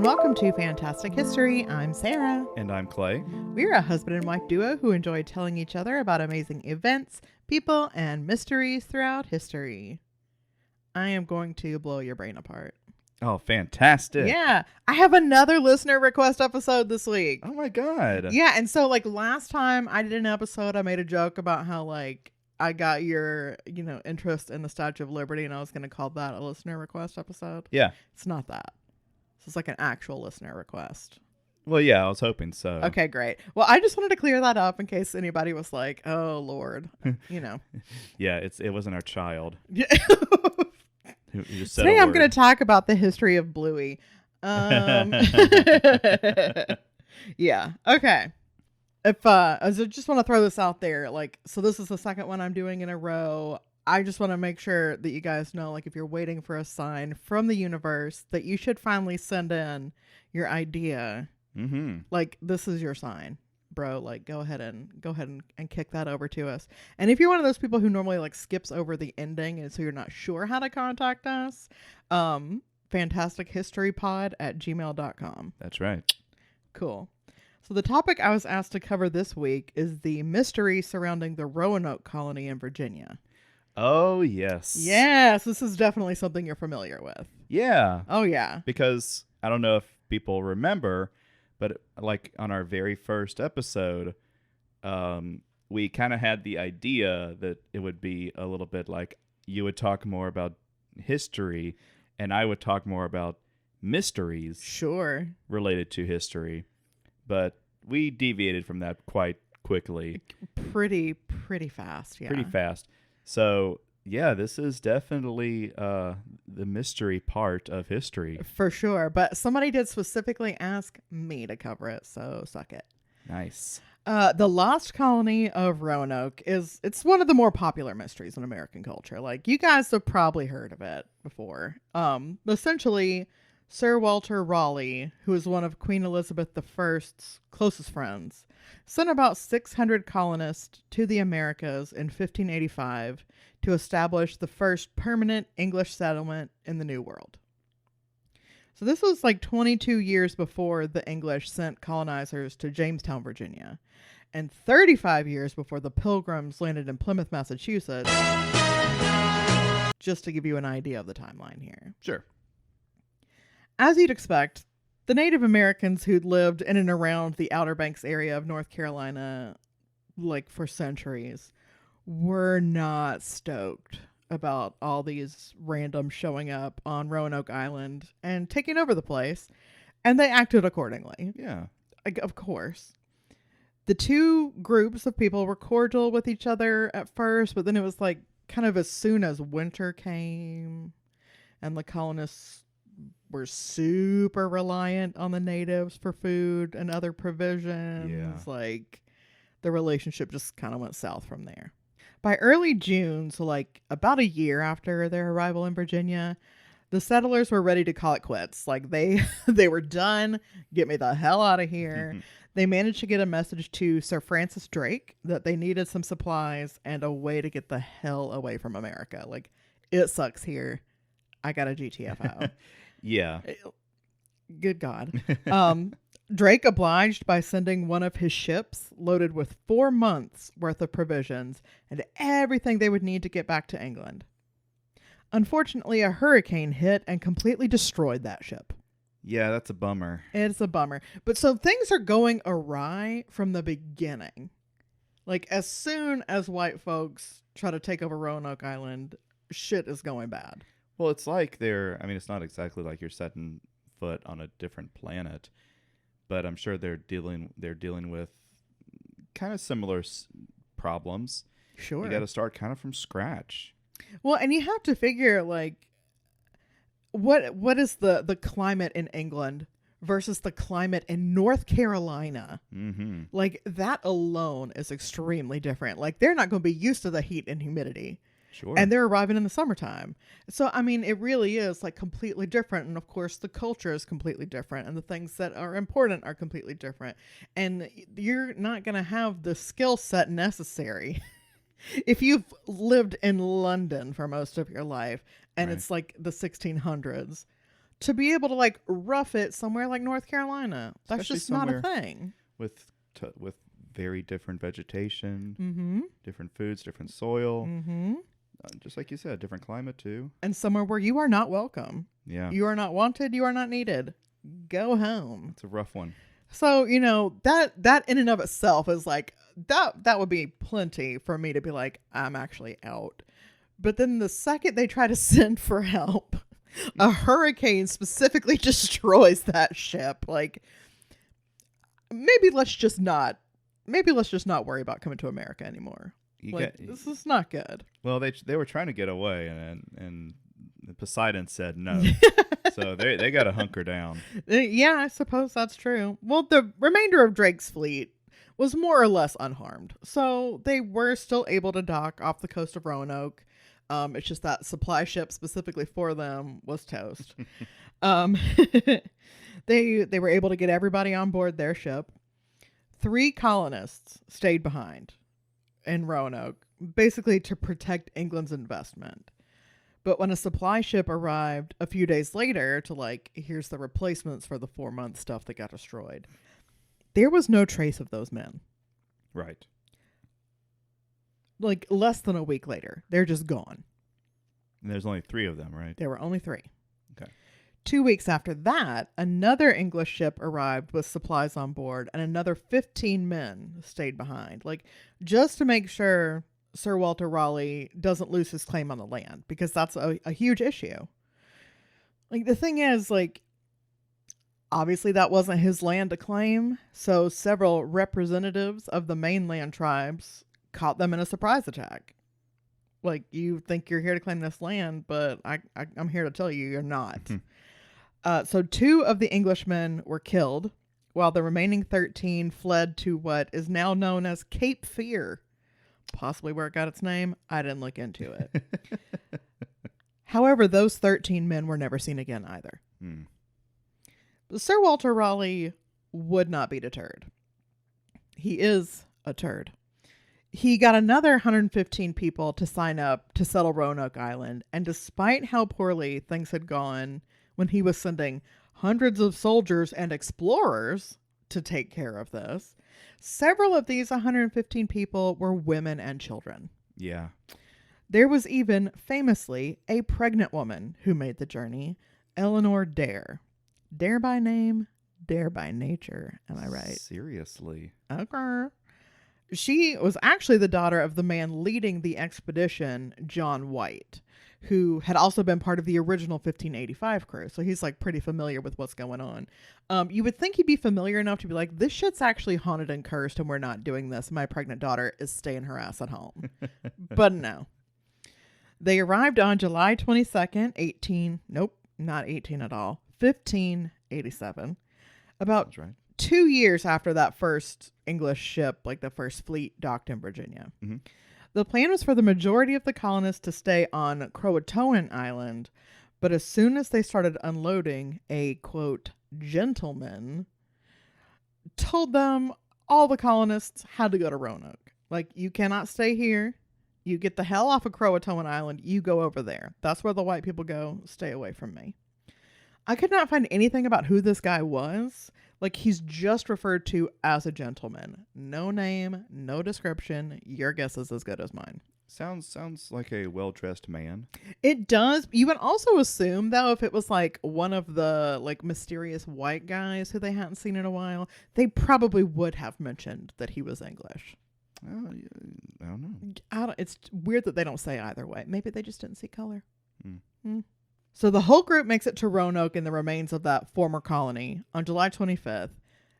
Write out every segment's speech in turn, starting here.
welcome to Fantastic History. I'm Sarah. And I'm Clay. We're a husband and wife duo who enjoy telling each other about amazing events, people, and mysteries throughout history. I am going to blow your brain apart. Oh, fantastic. Yeah. I have another listener request episode this week. Oh my God. Yeah. And so last time I did an episode, I made a joke about how I got your, interest in the Statue of Liberty, and I was going to call that a listener request episode. Yeah. It's not that. It's like an actual listener request. Well, yeah, I was hoping so. Okay, great. Well, I just wanted to clear that up in case anybody was like, oh, Lord, Yeah, it wasn't our child. Yeah. Who just said Today a I'm word. going to talk about the history of Bluey. Yeah. Okay. I just want to throw this out there. So this is the second one I'm doing in a row. I just want to make sure that you guys know, if you're waiting for a sign from the universe, that you should finally send in your idea. Mm-hmm. This is your sign, bro. Go ahead and kick that over to us. And if you're one of those people who normally skips over the ending and so you're not sure how to contact us, fantastichistorypod@gmail.com. That's right. Cool. So the topic I was asked to cover this week is the mystery surrounding the Roanoke colony in Virginia. Oh, yes. Yes, this is definitely something you're familiar with. Yeah. Oh, yeah. Because I don't know if people remember, but on our very first episode, we kind of had the idea that it would be a little bit like you would talk more about history and I would talk more about mysteries. Sure. Related to history. But we deviated from that quite quickly. Pretty fast, yeah. Pretty fast. So, yeah, this is definitely the mystery part of history. For sure. But somebody did specifically ask me to cover it, so suck it. Nice. The Lost Colony of Roanoke it's one of the more popular mysteries in American culture. You guys have probably heard of it before. Essentially, Sir Walter Raleigh, who was one of Queen Elizabeth I's closest friends, sent about 600 colonists to the Americas in 1585 to establish the first permanent English settlement in the New World. So this was 22 years before the English sent colonizers to Jamestown, Virginia, and 35 years before the Pilgrims landed in Plymouth, Massachusetts, just to give you an idea of the timeline here. Sure. As you'd expect, the Native Americans who'd lived in and around the Outer Banks area of North Carolina, for centuries, were not stoked about all these randoms showing up on Roanoke Island and taking over the place, and they acted accordingly. Yeah. Of course. The two groups of people were cordial with each other at first, but then it was kind of as soon as winter came and the colonists were super reliant on the natives for food and other provisions. Yeah. The relationship just kind of went south from there. By early June, so about a year after their arrival in Virginia, the settlers were ready to call it quits. They were done. Get me the hell out of here. They managed to get a message to Sir Francis Drake that they needed some supplies and a way to get the hell away from America. It sucks here. I got a GTFO. Yeah. Good God. Drake obliged by sending one of his ships loaded with 4 months worth of provisions and everything they would need to get back to England. Unfortunately, a hurricane hit and completely destroyed that ship. Yeah, that's a bummer. It's a bummer. But so things are going awry from the beginning. As soon as white folks try to take over Roanoke Island, shit is going bad. Well, it's it's not exactly like you're setting foot on a different planet, but I'm sure they're dealing with kind of similar problems. Sure. You got to start kind of from scratch. Well, and you have to figure what is the climate in England versus the climate in North Carolina. Mm-hmm. That alone is extremely different. They're not going to be used to the heat and humidity. Sure. And they're arriving in the summertime. So, it really is completely different. And of course, the culture is completely different. And the things that are important are completely different. And you're not going to have the skill set necessary if you've lived in London for most of your life and Right. it's the 1600s to be able to like rough it somewhere like North Carolina. That's Especially just not a somewhere thing. with very different vegetation, Mm-hmm. different foods, different soil. Mm-hmm. Just like you said, different climate too. And somewhere where you are not welcome. Yeah, You are not wanted. You are not needed. Go home. it's a rough one. So, that in and of itself is like, that would be plenty for me to be like, I'm actually out. But then the second they try to send for help, a hurricane specifically destroys that ship. Like, maybe let's just not worry about coming to America anymore. This is not good. Well, they were trying to get away, and Poseidon said no. So they got to hunker down. Yeah, I suppose that's true. Well, the remainder of Drake's fleet was more or less unharmed. So they were still able to dock off the coast of Roanoke. It's just that supply ship specifically for them was toast. They were able to get everybody on board their ship. 3 colonists stayed behind in Roanoke, basically to protect England's investment. But when a supply ship arrived a few days later to like, here's the replacements for the 4-month stuff that got destroyed, there was no trace of those men. Right. Like less than a week later, they're just gone. And there's only 3 of them, right? There were only 3. Okay. 2 weeks after that, another English ship arrived with supplies on board, and another 15 men stayed behind, like just to make sure Sir Walter Raleigh doesn't lose his claim on the land, because that's a huge issue. Like, the thing is, like, obviously that wasn't his land to claim, so several representatives of the mainland tribes caught them in a surprise attack. Like, you think you're here to claim this land, but I'm here to tell you you're not. So 2 of the Englishmen were killed, while the remaining 13 fled to what is now known as Cape Fear. Possibly where it got its name. I didn't look into it. However, those 13 men were never seen again either. But Sir Walter Raleigh would not be deterred. He is a turd. He got another 115 people to sign up to settle Roanoke Island, and despite how poorly things had gone when he was sending hundreds of soldiers and explorers to take care of this, several of these 115 people were women and children. Yeah. There was even, famously, a pregnant woman who made the journey, Eleanor Dare. Dare by name, dare by nature. Am I right? Seriously. Okay. She was actually the daughter of the man leading the expedition, John White, who had also been part of the original 1585 crew. So he's like pretty familiar with what's going on. You would think he'd be familiar enough to be like, this shit's actually haunted and cursed and we're not doing this. My pregnant daughter is staying her ass at home. But no. They arrived on July 22nd, not 18 at all, 1587. About That's right. 2 years after that first English ship, like the first fleet, docked in Virginia. Mm-hmm. The plan was for the majority of the colonists to stay on Croatoan Island, but as soon as they started unloading, a, quote, gentleman told them all the colonists had to go to Roanoke. Like, you cannot stay here. You get the hell off of Croatoan Island. You go over there. That's where the white people go. Stay away from me. I could not find anything about who this guy was. Like, he's just referred to as a gentleman. No name, no description. Your guess is as good as mine. Sounds like a well-dressed man. It does. You would also assume, though, if it was like one of the like mysterious white guys who they hadn't seen in a while, they probably would have mentioned that he was English. Oh, I don't know. It's weird that they don't say either way. Maybe they just didn't see color. So the whole group makes it to Roanoke in the remains of that former colony on July 25th,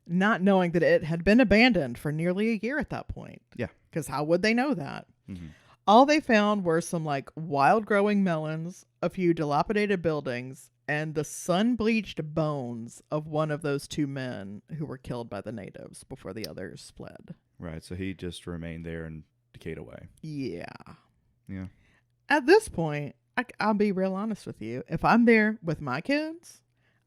not knowing that it had been abandoned for nearly a year at that point. Yeah. Because how would they know that? Mm-hmm. All they found were some like wild growing melons, a few dilapidated buildings, and the sun-bleached bones of one of those 2 men who were killed by the natives before the others fled. Right, so he just remained there and decayed away. Yeah. Yeah. At this point, I'll be real honest with you. If I'm there with my kids,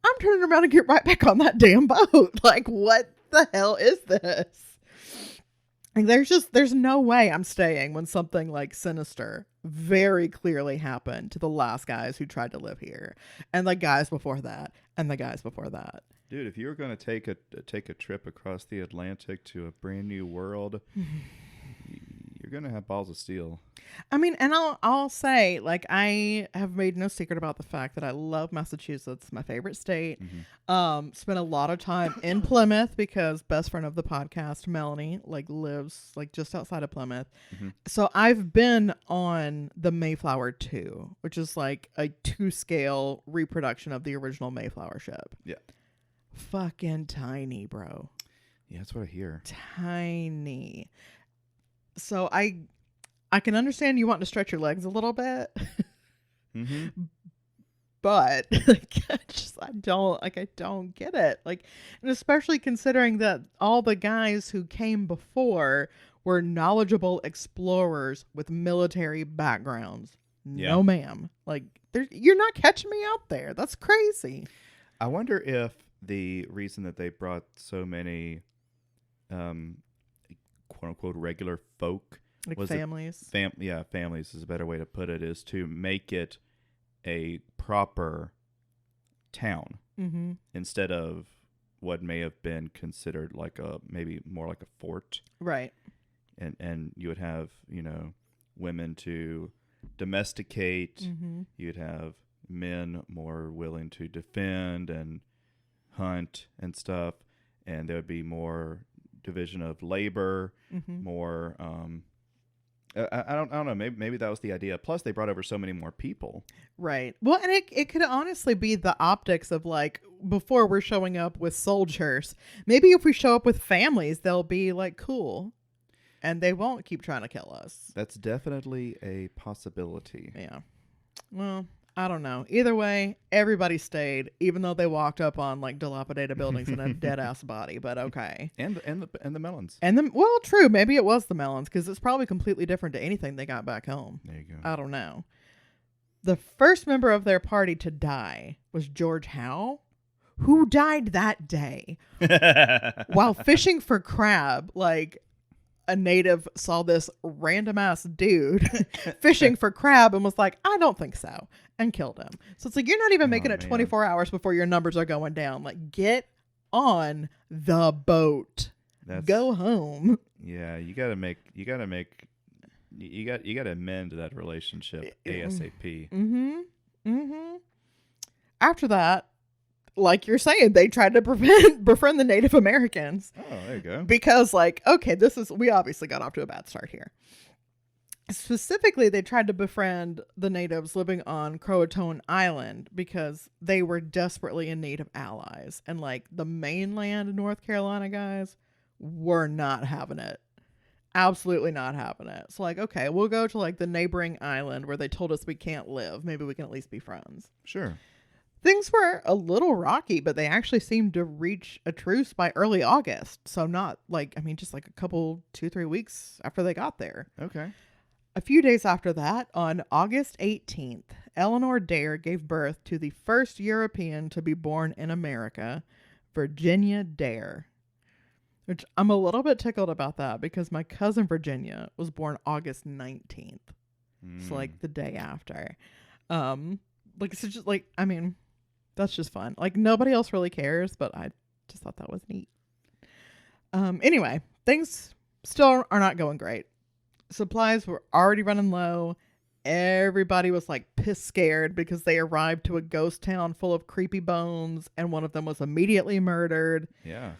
I'm turning around and get right back on that damn boat. Like, what the hell is this? Like, there's no way I'm staying when something like sinister, very clearly happened to the last guys who tried to live here, and the guys before that, and the guys before that. Dude, if you were going to take a trip across the Atlantic to a brand new world, you're going to have balls of steel. I mean, and I'll say, like, I have made no secret about the fact that I love Massachusetts, my favorite state. Spent a lot of time in Plymouth because best friend of the podcast, Melanie, like lives like just outside of Plymouth. So I've been on the Mayflower 2, which is like a 2-scale reproduction of the original Mayflower ship. Yeah. Fucking tiny, bro. Yeah, that's what I hear. Tiny. So I can understand you wanting to stretch your legs a little bit, but like, I don't get it. Like, and especially considering that all the guys who came before were knowledgeable explorers with military backgrounds. Yeah. No, ma'am. Like, you're not catching me out there. That's crazy. I wonder if the reason that they brought so many, quote unquote, regular folk, Like was families. Families is a better way to put it, is to make it a proper town instead of what may have been considered like maybe more like a fort. Right. And you would have, women to domesticate. You'd have men more willing to defend and hunt and stuff. And there would be more division of labor, more I don't know, maybe that was the idea. Plus they brought over so many more people. Right. Well, and it could honestly be the optics of, like, before we're showing up with soldiers, maybe if we show up with families, they'll be like cool and they won't keep trying to kill us. That's definitely a possibility. Yeah. Well, I don't know. Either way, everybody stayed, even though they walked up on like dilapidated buildings and a dead ass body. But okay. And the melons. Well, true. Maybe it was the melons because it's probably completely different to anything they got back home. There you go. I don't know. The first member of their party to die was George Howe, who died that day while fishing for crab. Like, a native saw this random ass dude fishing for crab and was like, I don't think so, and killed him. So it's like, you're not even making it 24 hours before your numbers are going down. Like, get on the boat. Go home. Yeah, you gotta amend that relationship ASAP. After that, like you're saying, they tried to befriend the Native Americans. Oh, there you go. Because, like, okay, we obviously got off to a bad start here. Specifically, they tried to befriend the natives living on Croatoan Island because they were desperately in need of allies. And, like, the mainland North Carolina guys were not having it. Absolutely not having it. So, like, okay, we'll go to, like, the neighboring island where they told us we can't live. Maybe we can at least be friends. Sure. Things were a little rocky, but they actually seemed to reach a truce by early August. So not like, I mean, just like a couple, 2-3 weeks after they got there. Okay. A few days after that, on August 18th, Eleanor Dare gave birth to the first European to be born in America, Virginia Dare. Which I'm a little bit tickled about that because my cousin Virginia was born August 19th. So like the day after. Like, it's just like, I mean, that's just fun. Like, nobody else really cares, but I just thought that was neat. Anyway, things still are not going great. Supplies were already running low. Everybody was like piss scared because they arrived to a ghost town full of creepy bones and one of them was immediately murdered. Yeah.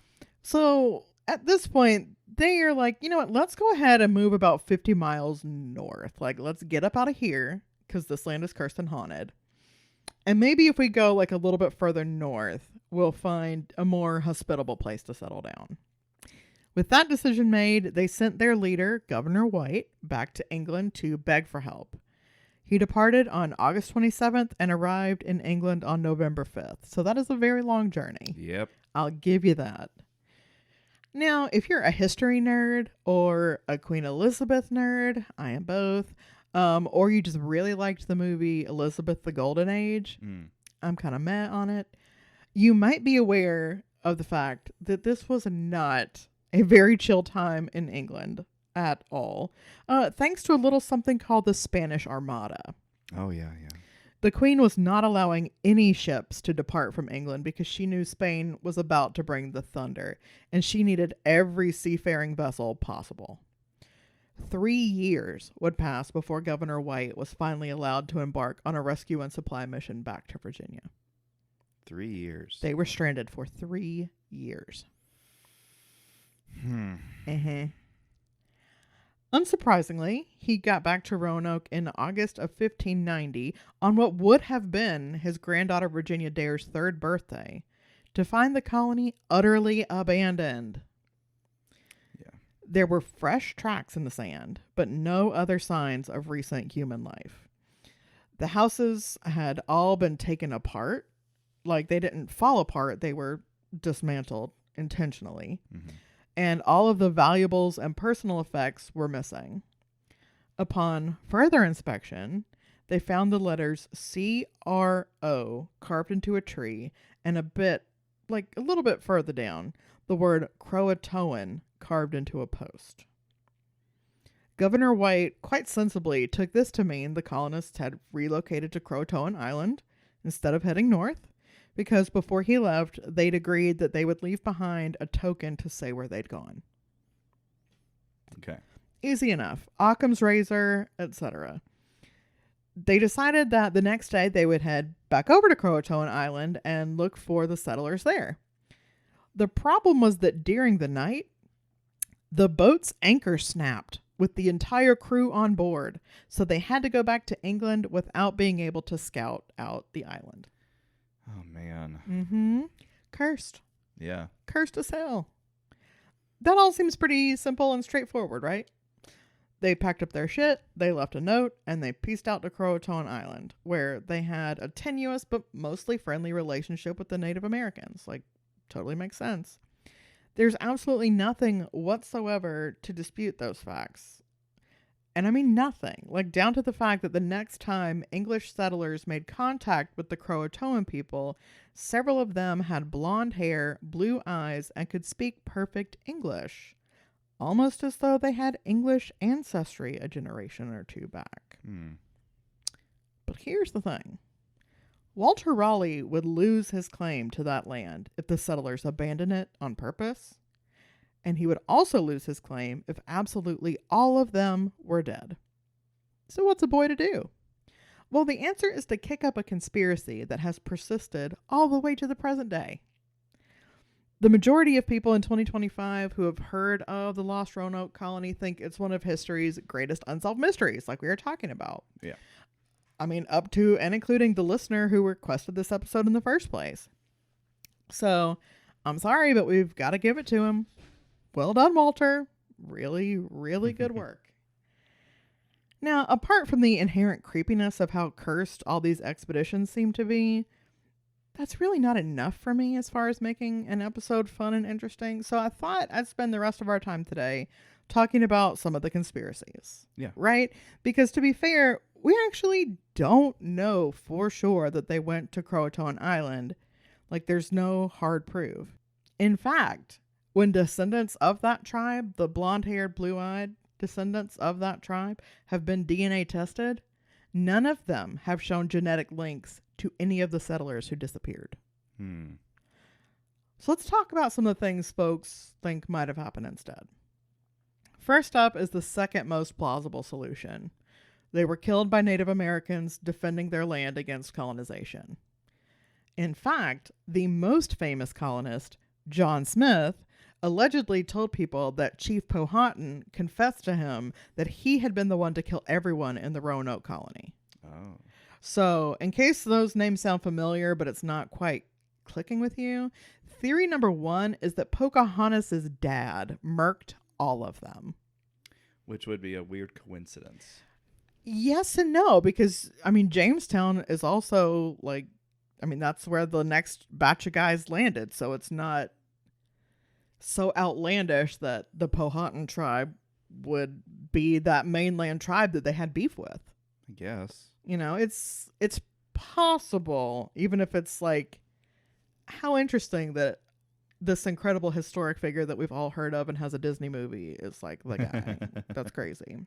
So at this point, they are like, you know what? Let's go ahead and move about 50 miles north. Like, let's get up out of here because this land is cursed and haunted. And maybe if we go like a little bit further north, we'll find a more hospitable place to settle down. With that decision made, they sent their leader, Governor White, back to England to beg for help. He departed on August 27th and arrived in England on November 5th. So that is a very long journey. Yep. I'll give you that. Now, if you're a history nerd or a Queen Elizabeth nerd, I am both, or you just really liked the movie Elizabeth the Golden Age, I'm kind of meh on it, you might be aware of the fact that this was not a very chill time in England at all, thanks to a little something called the Spanish Armada. Oh, yeah, yeah. The Queen was not allowing any ships to depart from England because she knew Spain was about to bring the thunder, and she needed every seafaring vessel possible. 3 years would pass before Governor White was finally allowed to embark on a rescue and supply mission back to Virginia. 3 years. They were stranded for 3 years. Unsurprisingly, he got back to Roanoke in August of 1590 on what would have been his granddaughter Virginia Dare's 3rd birthday, to find the colony utterly abandoned. Yeah. There were fresh tracks in the sand, but no other signs of recent human life. The houses had all been taken apart. Like, they didn't fall apart, they were dismantled intentionally. Mm-hmm. And all of the valuables and personal effects were missing. Upon further inspection, they found the letters C-R-O carved into a tree, and a little bit further down, the word Croatoan carved into a post. Governor White quite sensibly took this to mean the colonists had relocated to Croatoan Island instead of heading north, because before he left, they'd agreed that they would leave behind a token to say where they'd gone. Okay. Easy enough. Occam's razor, etc. They decided that the next day they would head back over to Croatoan Island and look for the settlers there. The problem was that during the night, the boat's anchor snapped with the entire crew on board, so they had to go back to England without being able to scout out the island. Oh, man. Mm-hmm. Cursed. Yeah. Cursed as hell. That all seems pretty simple and straightforward, right? They packed up their shit, they left a note, and they pieced out to Croatoan Island, where they had a tenuous but mostly friendly relationship with the Native Americans. Like, totally makes sense. There's absolutely nothing whatsoever to dispute those facts. And I mean nothing, like down to the fact that the next time English settlers made contact with the Croatoan people, several of them had blonde hair, blue eyes, and could speak perfect English. Almost as though they had English ancestry a generation or two back. But here's the thing. Walter Raleigh would lose his claim to that land if the settlers abandoned it on purpose. And he would also lose his claim if absolutely all of them were dead. So what's a boy to do? Well, the answer is to kick up a conspiracy that has persisted all the way to the present day. The majority of people in 2025 who have heard of the Lost Roanoke colony think it's one of history's greatest unsolved mysteries, like we were talking about. Yeah. I mean, up to and including the listener who requested this episode in the first place. So, I'm sorry, but we've got to give it to him. Well done, Walter. Really, really good work. Now, apart from the inherent creepiness of how cursed all these expeditions seem to be, that's really not enough for me as far as making an episode fun and interesting. So I thought I'd spend the rest of our time today talking about some of the conspiracies. Yeah. Right? Because to be fair, we actually don't know for sure that they went to Croatoan Island. Like, there's no hard proof. In fact, when descendants of that tribe, the blonde-haired, blue-eyed descendants of that tribe, have been DNA tested, none of them have shown genetic links to any of the settlers who disappeared. So let's talk about some of the things folks think might have happened instead. First up is the second most plausible solution. They were killed by Native Americans defending their land against colonization. In fact, the most famous colonist, John Smith, allegedly told people that Chief Powhatan confessed to him that he had been the one to kill everyone in the Roanoke colony. Oh. So, in case those names sound familiar, but it's not quite clicking with you, theory number one is that Pocahontas' dad murked all of them. Which would be a weird coincidence. Yes and no, because, I mean, Jamestown is also, like, I mean, that's where the next batch of guys landed, so it's not so outlandish that the Powhatan tribe would be that mainland tribe that they had beef with. I guess. You know, it's possible, even if it's like, how interesting that this incredible historic figure that we've all heard of and has a Disney movie is like the guy. That's crazy.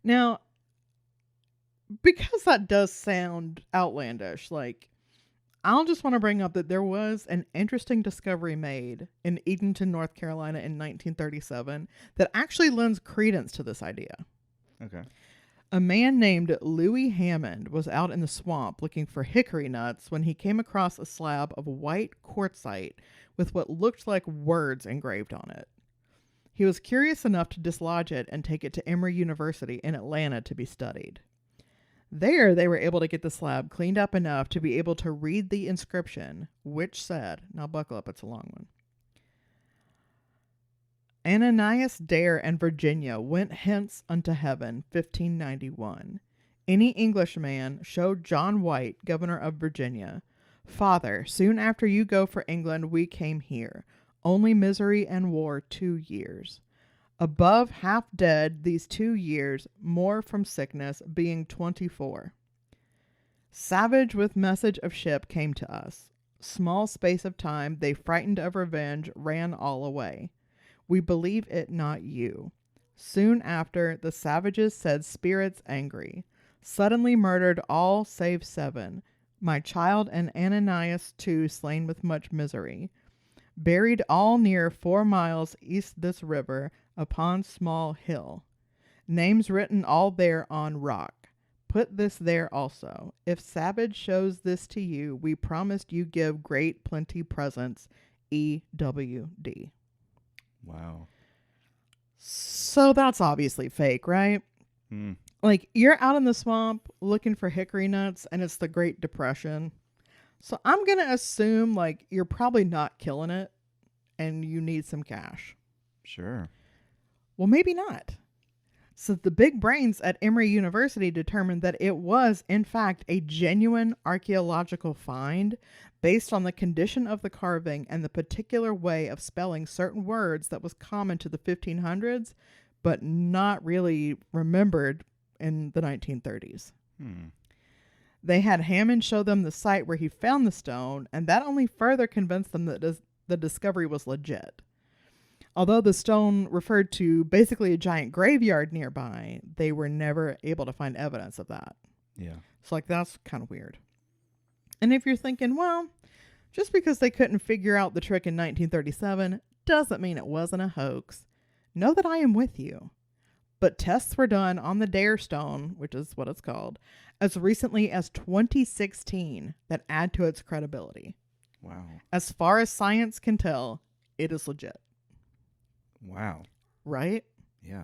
Now, because that does sound outlandish, like, I'll just want to bring up that there was an interesting discovery made in Edenton, North Carolina in 1937 that actually lends credence to this idea. Okay. A man named Louis Hammond was out in the swamp looking for hickory nuts when he came across a slab of white quartzite with what looked like words engraved on it. He was curious enough to dislodge it and take it to Emory University in Atlanta to be studied. There, they were able to get the slab cleaned up enough to be able to read the inscription, which said, now buckle up, it's a long one. Ananias Dare and Virginia went hence unto heaven, 1591. Any Englishman showed John White, governor of Virginia, Father, soon after you go for England, we came here. Only misery and war 2 years. Above half dead these 2 years, more from sickness, being 24. Savage with message of ship came to us. Small space of time, they frightened of revenge, ran all away. We believe it not you. Soon after, the savages said spirits angry. Suddenly murdered all save 7. My child and Ananias too slain with much misery. Buried all near 4 miles east this river, upon small hill. Names written all there on rock. Put this there also. If Savage shows this to you, we promised you give great plenty presents. E.W.D. Wow. So that's obviously fake, right? Hmm. Like, you're out in the swamp looking for hickory nuts and it's the Great Depression. So I'm going to assume, like, you're probably not killing it and you need some cash. Sure. Well, maybe not. So the big brains at Emory University determined that it was, in fact, a genuine archaeological find based on the condition of the carving and the particular way of spelling certain words that was common to the 1500s, but not really remembered in the 1930s. They had Hammond show them the site where he found the stone, and that only further convinced them that the discovery was legit. Although the stone referred to basically a giant graveyard nearby, they were never able to find evidence of that. Yeah. So, like, that's kind of weird. And if you're thinking, well, just because they couldn't figure out the trick in 1937 doesn't mean it wasn't a hoax. Know that I am with you. But tests were done on the Dare Stone, which is what it's called, as recently as 2016 that add to its credibility. Wow. As far as science can tell, it is legit. Wow. Right? Yeah.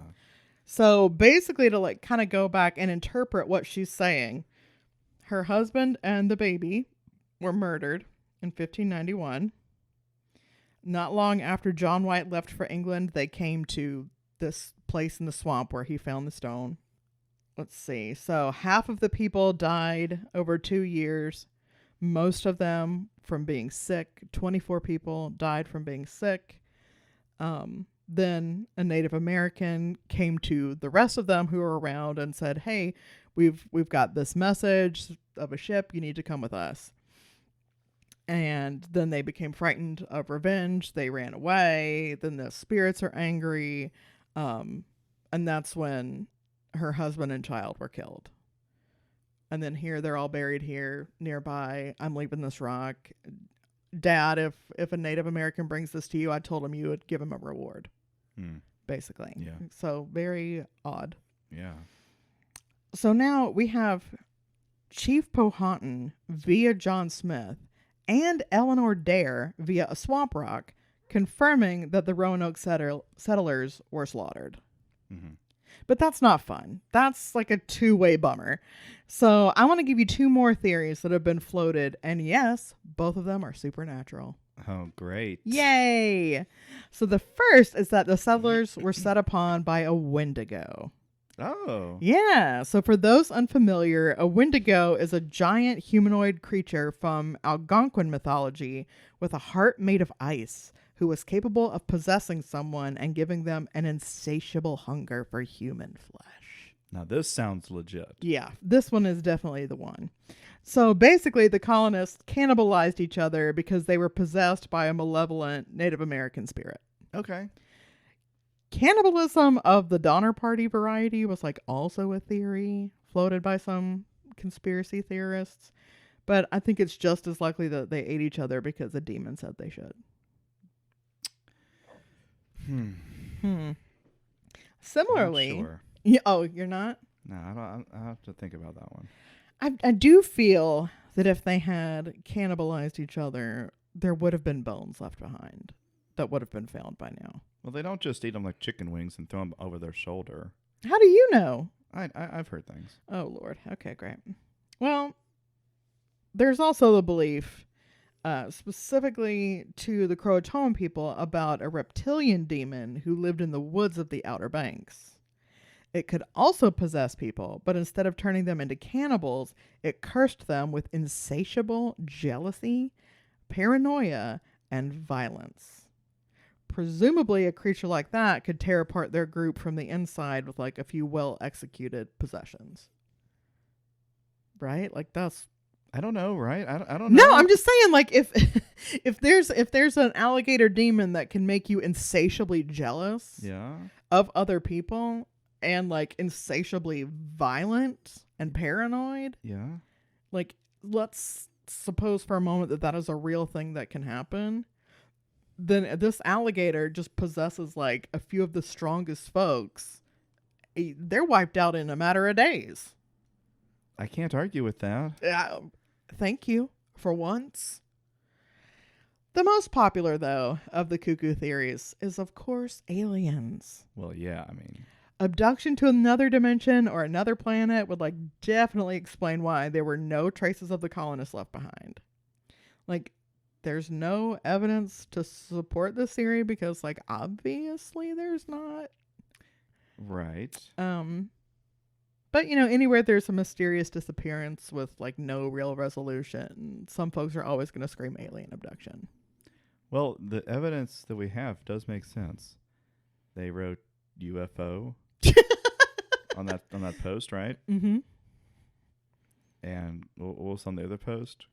So basically, to like kind of go back and interpret what she's saying, her husband and the baby were murdered in 1591. Not long after John White left for England, they came to this place in the swamp where he found the stone. Let's see. So half of the people died over 2 years. Most of them from being sick. 24 people died from being sick. Then a Native American came to the rest of them who were around and said, hey, we've got this message of a ship. You need to come with us. And then they became frightened of revenge. They ran away. Then the spirits are angry. And that's when her husband and child were killed. And then here, they're all buried here nearby. I'm leaving this rock. Dad, if a Native American brings this to you, I told him you would give him a reward. Basically. Yeah. So very odd. Yeah. So now we have Chief Powhatan via John Smith and Eleanor Dare via a swamp rock confirming that the Roanoke settlers were slaughtered. Mm-hmm. But that's not fun. That's like a two-way bummer. So I want to give you 2 more theories that have been floated. And yes, both of them are supernatural. Oh, great. Yay! So the first is that the settlers were set upon by a Wendigo. Oh. Yeah. So for those unfamiliar, a Wendigo is a giant humanoid creature from Algonquin mythology with a heart made of ice who was capable of possessing someone and giving them an insatiable hunger for human flesh. Now this sounds legit. Yeah, this one is definitely the one. So basically, the colonists cannibalized each other because they were possessed by a malevolent Native American spirit. Okay. Cannibalism of the Donner Party variety was like also a theory floated by some conspiracy theorists, but I think it's just as likely that they ate each other because the demon said they should. Similarly, I'm not sure. oh, you're not? No, I have to think about that one. I do feel that if they had cannibalized each other, there would have been bones left behind that would have been found by now. Well, they don't just eat them like chicken wings and throw them over their shoulder. How do you know? I've heard things. Oh, Lord. Okay, great. Well, there's also the belief, specifically to the Croatoan people, about a reptilian demon who lived in the woods of the Outer Banks. It could also possess people, but instead of turning them into cannibals, it cursed them with insatiable jealousy, paranoia, and violence. Presumably, a creature like that could tear apart their group from the inside with like a few well-executed possessions. Right? Like that's... I don't know, right? I don't know. No, I'm just saying, like, if there's an alligator demon that can make you insatiably jealous of other people and like insatiably violent and paranoid, like, let's suppose for a moment that that is a real thing that can happen. Then this alligator just possesses like a few of the strongest folks. They're wiped out in a matter of days. I can't argue with that. Thank you for once. The most popular, though, of the cuckoo theories is, of course, aliens. Well, yeah, I mean... Abduction to another dimension or another planet would, like, definitely explain why there were no traces of the colonists left behind. Like, there's no evidence to support this theory because, like, obviously there's not. Right. But, you know, anywhere there's a mysterious disappearance with, like, no real resolution, some folks are always going to scream alien abduction. Well, the evidence that we have does make sense. They wrote UFO on that post, right? Mm-hmm. And what was on the other post?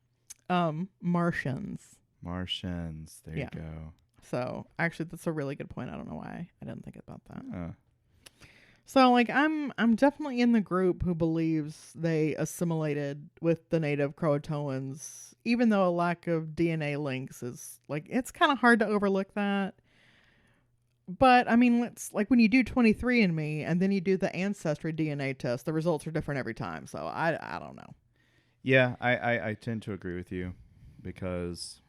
Martians. There you go. So, actually, that's a really good point. I don't know why I didn't think about that. Yeah. So, like, I'm definitely in the group who believes they assimilated with the native Croatoans, even though a lack of DNA links is, like, it's kind of hard to overlook that. But, I mean, let's, like, when you do 23andMe and then you do the Ancestry DNA test, the results are different every time. So, I don't know. Yeah, I tend to agree with you because,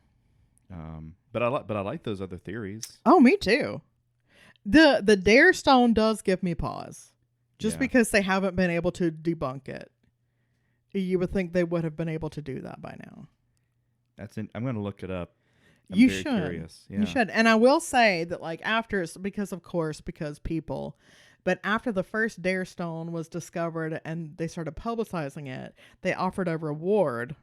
but I like those other theories. Oh, me too. The Dare Stone does give me pause, just because they haven't been able to debunk it. You would think they would have been able to do that by now. I'm going to look it up. You very should. Curious. Yeah. You should. And I will say that, like, because people, but after the first Dare Stone was discovered and they started publicizing it, they offered a reward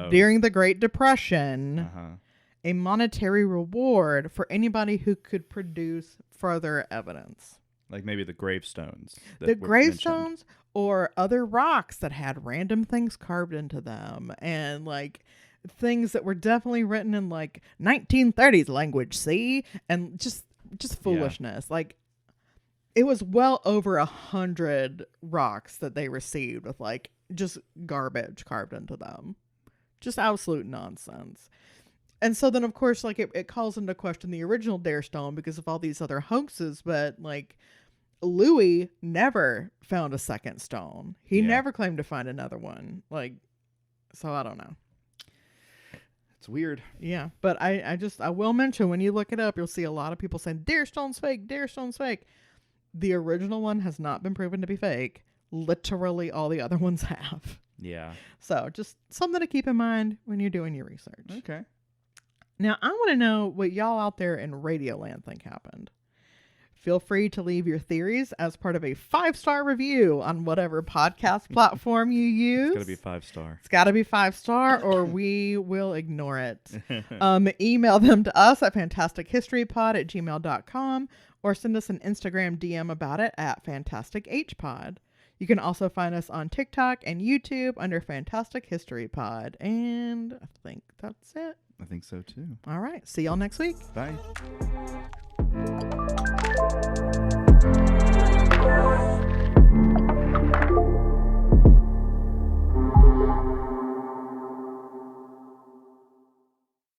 during the Great Depression. A monetary reward for anybody who could produce further evidence. Like maybe the gravestones. The gravestones or other rocks that had random things carved into them. And like things that were definitely written in like 1930s language, see? And just foolishness. Like it was well over 100 rocks that they received with like just garbage carved into them. Just absolute nonsense. And so then, of course, like it calls into question the original Dare Stone because of all these other hoaxes. But like Louis never found a second stone. He never claimed to find another one. Like, so I don't know. It's weird. Yeah, but I will mention when you look it up, you'll see a lot of people saying Dare Stone's fake. Dare Stone's fake. The original one has not been proven to be fake. Literally, all the other ones have. Yeah. So just something to keep in mind when you're doing your research. Okay. Now, I want to know what y'all out there in Radioland think happened. Feel free to leave your theories as part of a 5-star review on whatever podcast platform you use. It's got to be 5-star. It's got to be 5-star or we will ignore it. Email them to us at fantastichistorypod@gmail.com or send us an Instagram DM about it at fantastichpod. You can also find us on TikTok and YouTube under Fantastic History Pod. And I think that's it. I think so too. All right. See y'all next week. Bye.